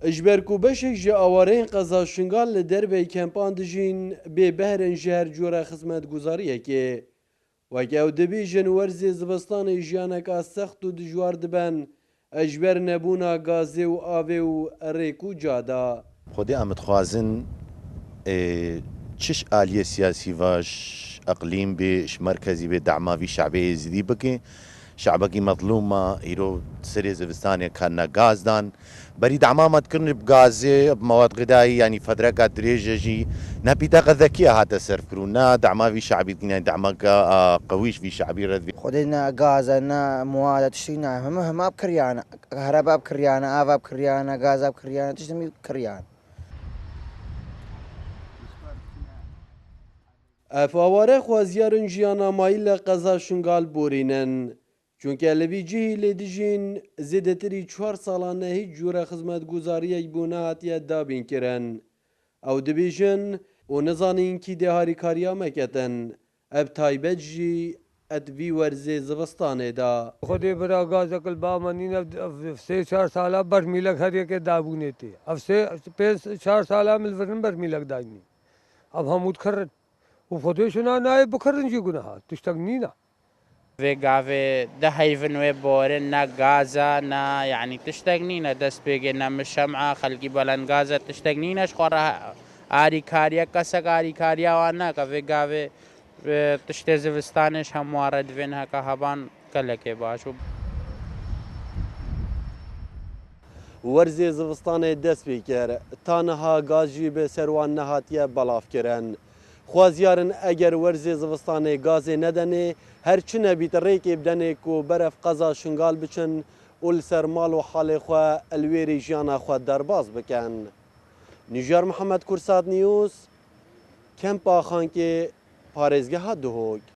اجبر کو بشک جی آوارین قضا شنگال لدربی کمپان دجین بی بهرن جهر جورا خدمت گزاریه که وکه او دبی جنورزی زبستان جیانکا سخت و دجوار دبن اجبر نبونا گازه و آوه و ریکو جادا خودی امت خوازن چش آلیه سیاسی واش اقلیم بیش مرکزی به دعماوی شعبی زدی بکن شعبکی مظلومه ایرو سری زوستانی کنا گاز دان بری دعمامت کرن بغازه بمواد غذایی یعنی فدرکات دریجی نبیتا غذاکیه هات صرف کرون نا دعماوی شعبی دنیا دعمك قويش في شعبي رذبي خدنا غازا نا مواد تشتينا هم بكريانا كهرباء بكريانا آفا بكريانا غازا بكريانا تشتمي بكريانا افاواره خوازیارن جیانا مایل قضا شنگال بورینن چونکه لبی جهی لیدجین زیدتری 4 سالانه هیچ جوره خدمت گزاری بونا هاتیه دابین کرن او دبیجن و نزانین کی دهاری کاریا مکتن اب تایبت جی ادوی ورزی زوستانه دا خودی برا غازه کل با منین اب 3-4 سالا برمیلک ہر یک دابونے تھے اب سے 4 سالا ملورن برمیلک دانی اب هم متخرج وخودی شنا نای بخرن جی گناه تشتغنينا في قافي ده هيفن ويبورن نا غازا نا يعني تشتغنينا دست بيجينا من الشمعة خلقي بلن غازا تشتغنينا شخورا آري كاريا كسك آري كاريا وانا كفي قافي تشتي زفستانش هم وارد فينها كهبان كلكي باشو ورزی زوستانه دست بیکر تانها گازجی به سروان نهاتیه بلاف کرن خوازیارن اگر ورزی زوستانه گازی ندنه هرچی نبیت ریکی بدنه کو برف قضا شنگال بچن اول سرمال و حال خواه الویری جانا خواه درباز بکن نجار محمد کرساد نیوز کمپا خانک پارزگاه دهوگ